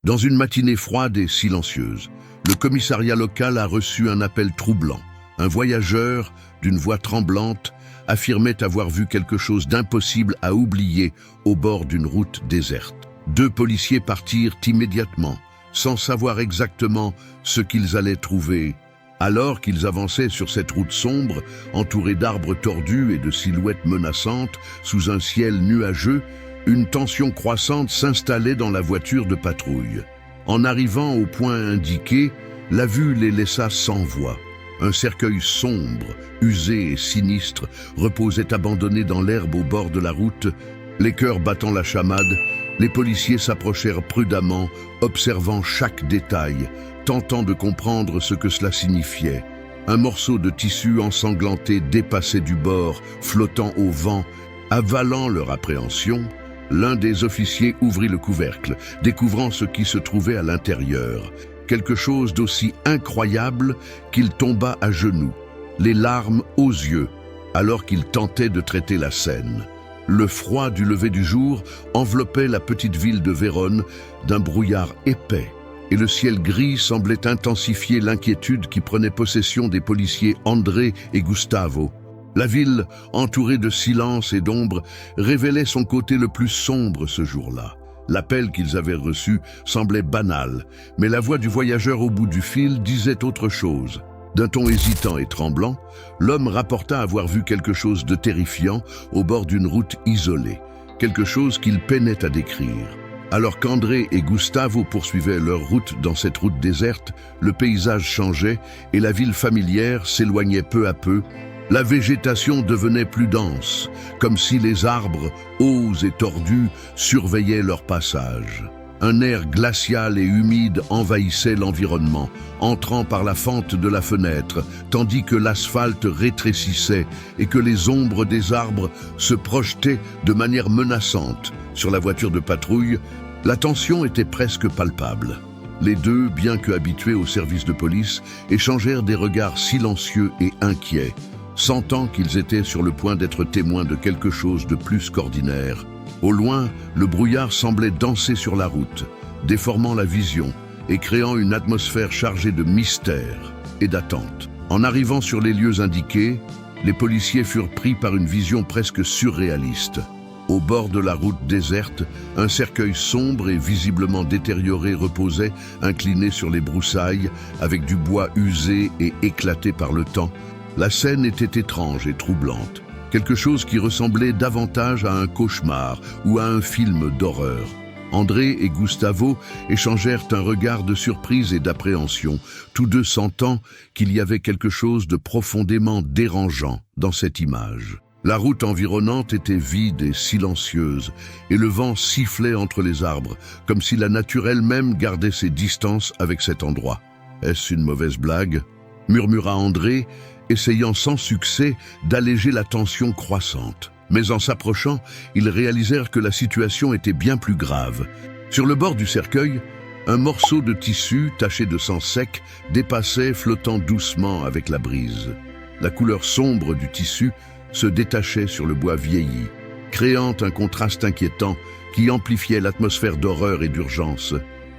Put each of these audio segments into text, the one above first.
Dans une matinée froide et silencieuse, le commissariat local a reçu un appel troublant. Un voyageur, d'une voix tremblante, affirmait avoir vu quelque chose d'impossible à oublier au bord d'une route déserte. 2 policiers partirent immédiatement, sans savoir exactement ce qu'ils allaient trouver. Alors qu'ils avançaient sur cette route sombre, entourée d'arbres tordus et de silhouettes menaçantes, sous un ciel nuageux, une tension croissante s'installait dans la voiture de patrouille. En arrivant au point indiqué, la vue les laissa sans voix. Un cercueil sombre, usé et sinistre, reposait abandonné dans l'herbe au bord de la route. Les cœurs battant la chamade, les policiers s'approchèrent prudemment, observant chaque détail, tentant de comprendre ce que cela signifiait. Un morceau de tissu ensanglanté dépassait du bord, flottant au vent. Avalant leur appréhension, l'un des officiers ouvrit le couvercle, découvrant ce qui se trouvait à l'intérieur. Quelque chose d'aussi incroyable qu'il tomba à genoux, les larmes aux yeux, alors qu'il tentait de traiter la scène. Le froid du lever du jour enveloppait la petite ville de Vérone d'un brouillard épais, et le ciel gris semblait intensifier l'inquiétude qui prenait possession des policiers André et Gustavo. La ville, entourée de silence et d'ombre, révélait son côté le plus sombre ce jour-là. L'appel qu'ils avaient reçu semblait banal, mais la voix du voyageur au bout du fil disait autre chose. D'un ton hésitant et tremblant, l'homme rapporta avoir vu quelque chose de terrifiant au bord d'une route isolée, quelque chose qu'il peinait à décrire. Alors qu'André et Gustavo poursuivaient leur route dans cette route déserte, le paysage changeait et la ville familière s'éloignait peu à peu. La végétation devenait plus dense, comme si les arbres, hauts et tordus, surveillaient leur passage. Un air glacial et humide envahissait l'environnement, entrant par la fente de la fenêtre, tandis que l'asphalte rétrécissait et que les ombres des arbres se projetaient de manière menaçante. Sur la voiture de patrouille, la tension était presque palpable. Les deux, bien que habitués au service de police, échangèrent des regards silencieux et inquiets, sentant qu'ils étaient sur le point d'être témoins de quelque chose de plus qu'ordinaire. Au loin, le brouillard semblait danser sur la route, déformant la vision et créant une atmosphère chargée de mystère et d'attente. En arrivant sur les lieux indiqués, les policiers furent pris par une vision presque surréaliste. Au bord de la route déserte, un cercueil sombre et visiblement détérioré reposait, incliné sur les broussailles, avec du bois usé et éclaté par le temps. La scène était étrange et troublante, quelque chose qui ressemblait davantage à un cauchemar ou à un film d'horreur. André et Gustavo échangèrent un regard de surprise et d'appréhension, tous deux sentant qu'il y avait quelque chose de profondément dérangeant dans cette image. La route environnante était vide et silencieuse, et le vent sifflait entre les arbres, comme si la nature elle-même gardait ses distances avec cet endroit. « Est-ce une mauvaise blague ?» murmura André, essayant sans succès d'alléger la tension croissante. Mais en s'approchant, ils réalisèrent que la situation était bien plus grave. Sur le bord du cercueil, un morceau de tissu taché de sang sec dépassait, flottant doucement avec la brise. La couleur sombre du tissu se détachait sur le bois vieilli, créant un contraste inquiétant qui amplifiait l'atmosphère d'horreur et d'urgence.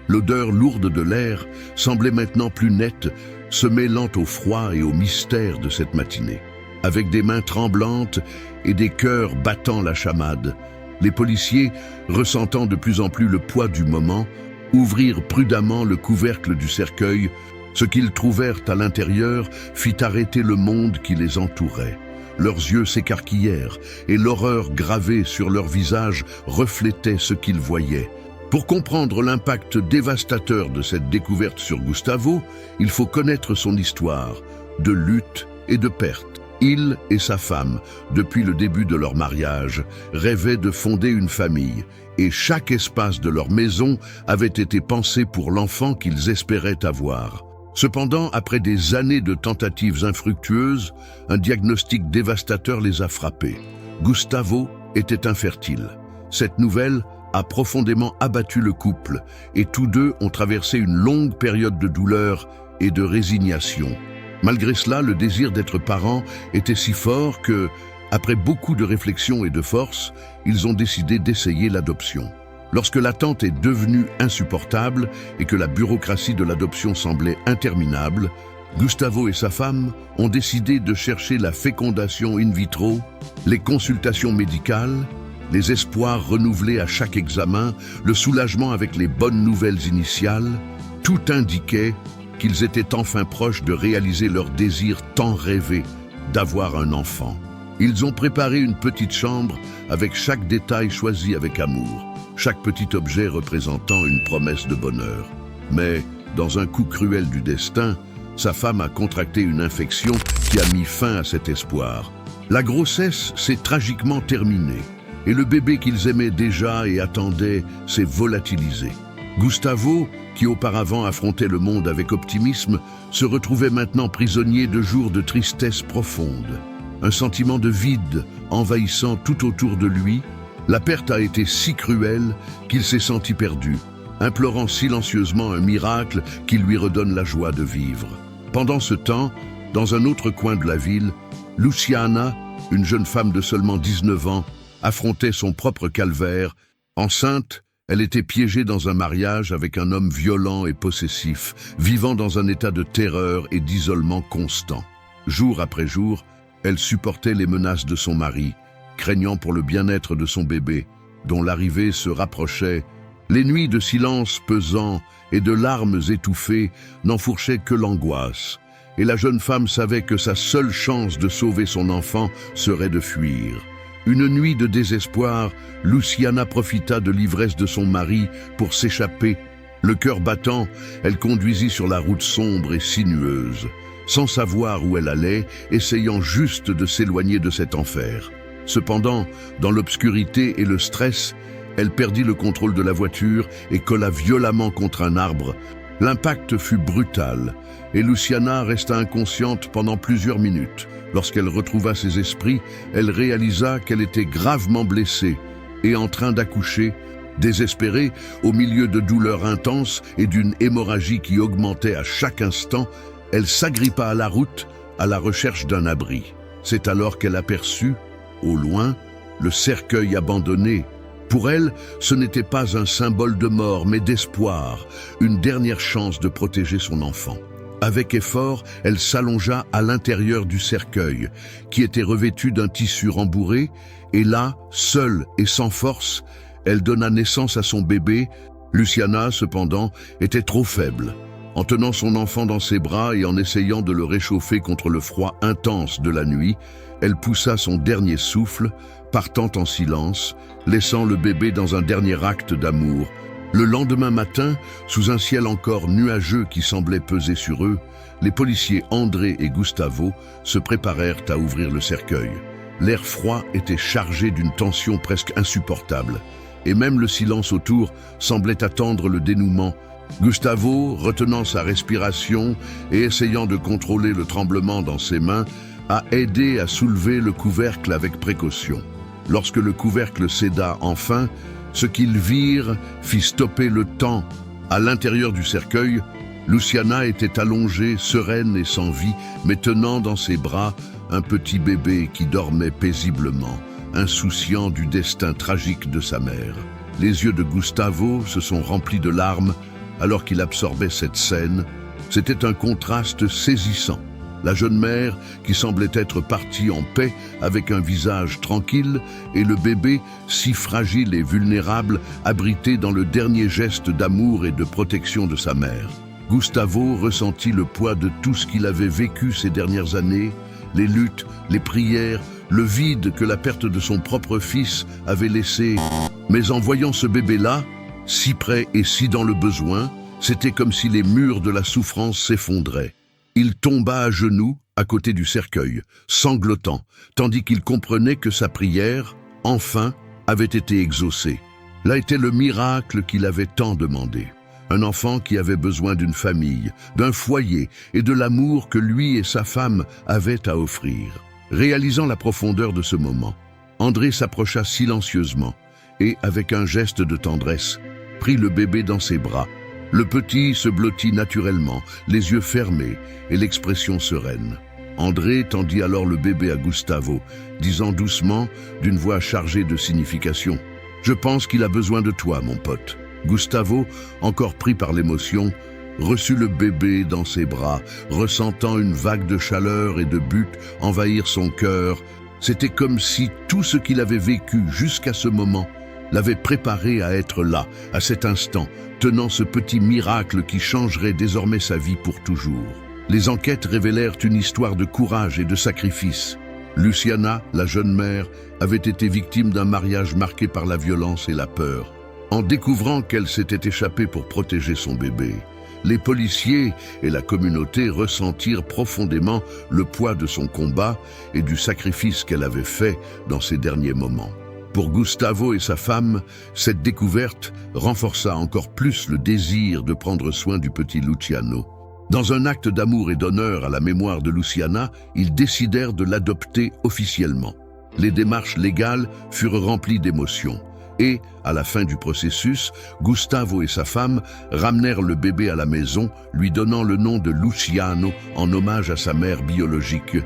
L'odeur lourde de l'air semblait maintenant plus nette, se mêlant au froid et au mystère de cette matinée. Avec des mains tremblantes et des cœurs battant la chamade, les policiers, ressentant de plus en plus le poids du moment, ouvrirent prudemment le couvercle du cercueil. Ce qu'ils trouvèrent à l'intérieur fit arrêter le monde qui les entourait. Leurs yeux s'écarquillèrent et l'horreur gravée sur leur visage reflétait ce qu'ils voyaient. Pour comprendre l'impact dévastateur de cette découverte sur Gustavo, il faut connaître son histoire, de lutte et de perte. Il et sa femme, depuis le début de leur mariage, rêvaient de fonder une famille, et chaque espace de leur maison avait été pensé pour l'enfant qu'ils espéraient avoir. Cependant, après des années de tentatives infructueuses, un diagnostic dévastateur les a frappés. Gustavo était infertile. Cette nouvelle a profondément abattu le couple, et tous deux ont traversé une longue période de douleur et de résignation. Malgré cela, le désir d'être parents était si fort que, après beaucoup de réflexion et de force, ils ont décidé d'essayer l'adoption. Lorsque l'attente est devenue insupportable et que la bureaucratie de l'adoption semblait interminable, Gustavo et sa femme ont décidé de chercher la fécondation in vitro, les consultations médicales, les espoirs renouvelés à chaque examen, le soulagement avec les bonnes nouvelles initiales. Tout indiquait qu'ils étaient enfin proches de réaliser leur désir tant rêvé d'avoir un enfant. Ils ont préparé une petite chambre avec chaque détail choisi avec amour, chaque petit objet représentant une promesse de bonheur. Mais, dans un coup cruel du destin, sa femme a contracté une infection qui a mis fin à cet espoir. La grossesse s'est tragiquement terminée et le bébé qu'ils aimaient déjà et attendaient s'est volatilisé. Gustavo, qui auparavant affrontait le monde avec optimisme, se retrouvait maintenant prisonnier de jours de tristesse profonde. Un sentiment de vide envahissant tout autour de lui, la perte a été si cruelle qu'il s'est senti perdu, implorant silencieusement un miracle qui lui redonne la joie de vivre. Pendant ce temps, dans un autre coin de la ville, Luciana, une jeune femme de seulement 19 ans, affrontait son propre calvaire. Enceinte, elle était piégée dans un mariage avec un homme violent et possessif, vivant dans un état de terreur et d'isolement constant. Jour après jour, elle supportait les menaces de son mari, craignant pour le bien-être de son bébé, dont l'arrivée se rapprochait. Les nuits de silence pesant et de larmes étouffées n'enfourchaient que l'angoisse, et la jeune femme savait que sa seule chance de sauver son enfant serait de fuir. Une nuit de désespoir, Luciana profita de l'ivresse de son mari pour s'échapper. Le cœur battant, elle conduisit sur la route sombre et sinueuse, sans savoir où elle allait, essayant juste de s'éloigner de cet enfer. Cependant, dans l'obscurité et le stress, elle perdit le contrôle de la voiture et colla violemment contre un arbre. L'impact fut brutal et Luciana resta inconsciente pendant plusieurs minutes. Lorsqu'elle retrouva ses esprits, elle réalisa qu'elle était gravement blessée et en train d'accoucher. Désespérée, au milieu de douleurs intenses et d'une hémorragie qui augmentait à chaque instant, elle s'agrippa à la route à la recherche d'un abri. C'est alors qu'elle aperçut, au loin, le cercueil abandonné. Pour elle, ce n'était pas un symbole de mort, mais d'espoir, une dernière chance de protéger son enfant. Avec effort, elle s'allongea à l'intérieur du cercueil, qui était revêtu d'un tissu rembourré, et là, seule et sans force, elle donna naissance à son bébé. Luciana, cependant, était trop faible. En tenant son enfant dans ses bras et en essayant de le réchauffer contre le froid intense de la nuit, elle poussa son dernier souffle, partant en silence, laissant le bébé dans un dernier acte d'amour. Le lendemain matin, sous un ciel encore nuageux qui semblait peser sur eux, les policiers André et Gustavo se préparèrent à ouvrir le cercueil. L'air froid était chargé d'une tension presque insupportable, et même le silence autour semblait attendre le dénouement. Gustavo, retenant sa respiration et essayant de contrôler le tremblement dans ses mains, a aidé à soulever le couvercle avec précaution. Lorsque le couvercle céda enfin, ce qu'ils virent fit stopper le temps. À l'intérieur du cercueil, Luciana était allongée, sereine et sans vie, mais tenant dans ses bras un petit bébé qui dormait paisiblement, insouciant du destin tragique de sa mère. Les yeux de Gustavo se sont remplis de larmes alors qu'il absorbait cette scène. C'était un contraste saisissant. La jeune mère, qui semblait être partie en paix avec un visage tranquille, et le bébé, si fragile et vulnérable, abrité dans le dernier geste d'amour et de protection de sa mère. Gustavo ressentit le poids de tout ce qu'il avait vécu ces dernières années, les luttes, les prières, le vide que la perte de son propre fils avait laissé. Mais en voyant ce bébé-là, si près et si dans le besoin, c'était comme si les murs de la souffrance s'effondraient. Il tomba à genoux, à côté du cercueil, sanglotant, tandis qu'il comprenait que sa prière, enfin, avait été exaucée. Là était le miracle qu'il avait tant demandé. Un enfant qui avait besoin d'une famille, d'un foyer et de l'amour que lui et sa femme avaient à offrir. Réalisant la profondeur de ce moment, André s'approcha silencieusement et, avec un geste de tendresse, prit le bébé dans ses bras. Le petit se blottit naturellement, les yeux fermés et l'expression sereine. André tendit alors le bébé à Gustavo, disant doucement, d'une voix chargée de signification, « Je pense qu'il a besoin de toi, mon pote. » Gustavo, encore pris par l'émotion, reçut le bébé dans ses bras, ressentant une vague de chaleur et de but envahir son cœur. C'était comme si tout ce qu'il avait vécu jusqu'à ce moment l'avait préparé à être là, à cet instant, tenant ce petit miracle qui changerait désormais sa vie pour toujours. Les enquêtes révélèrent une histoire de courage et de sacrifice. Luciana, la jeune mère, avait été victime d'un mariage marqué par la violence et la peur. En découvrant qu'elle s'était échappée pour protéger son bébé, les policiers et la communauté ressentirent profondément le poids de son combat et du sacrifice qu'elle avait fait dans ces derniers moments. Pour Gustavo et sa femme, cette découverte renforça encore plus le désir de prendre soin du petit Luciano. Dans un acte d'amour et d'honneur à la mémoire de Luciana, ils décidèrent de l'adopter officiellement. Les démarches légales furent remplies d'émotions. Et, à la fin du processus, Gustavo et sa femme ramenèrent le bébé à la maison, lui donnant le nom de Luciano en hommage à sa mère biologique.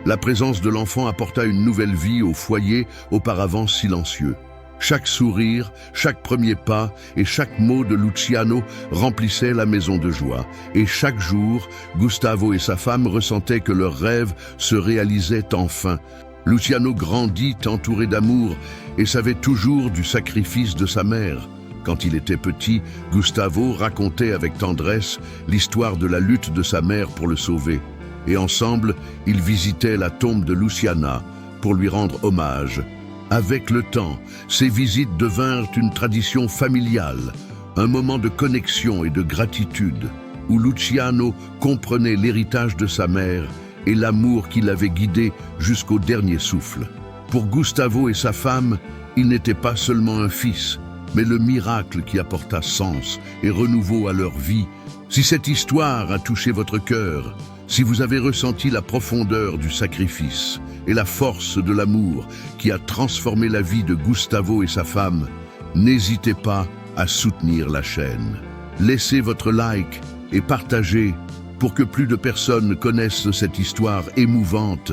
La présence de l'enfant apporta une nouvelle vie au foyer auparavant silencieux. Chaque sourire, chaque premier pas et chaque mot de Luciano remplissait la maison de joie. Et chaque jour, Gustavo et sa femme ressentaient que leur rêve se réalisait enfin. Luciano grandit entouré d'amour et savait toujours du sacrifice de sa mère. Quand il était petit, Gustavo racontait avec tendresse l'histoire de la lutte de sa mère pour le sauver. Et ensemble, ils visitaient la tombe de Luciana pour lui rendre hommage. Avec le temps, ces visites devinrent une tradition familiale, un moment de connexion et de gratitude, où Luciano comprenait l'héritage de sa mère et l'amour qui l'avait guidé jusqu'au dernier souffle. Pour Gustavo et sa femme, il n'était pas seulement un fils, mais le miracle qui apporta sens et renouveau à leur vie. Si cette histoire a touché votre cœur, si vous avez ressenti la profondeur du sacrifice et la force de l'amour qui a transformé la vie de Gustavo et sa femme, n'hésitez pas à soutenir la chaîne. Laissez votre like et partagez pour que plus de personnes connaissent cette histoire émouvante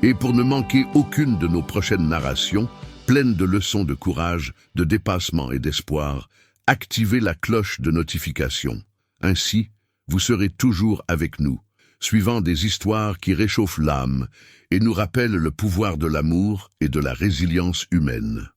et pour ne manquer aucune de nos prochaines narrations, pleines de leçons de courage, de dépassement et d'espoir, activez la cloche de notification. Ainsi, vous serez toujours avec nous, suivant des histoires qui réchauffent l'âme et nous rappellent le pouvoir de l'amour et de la résilience humaine.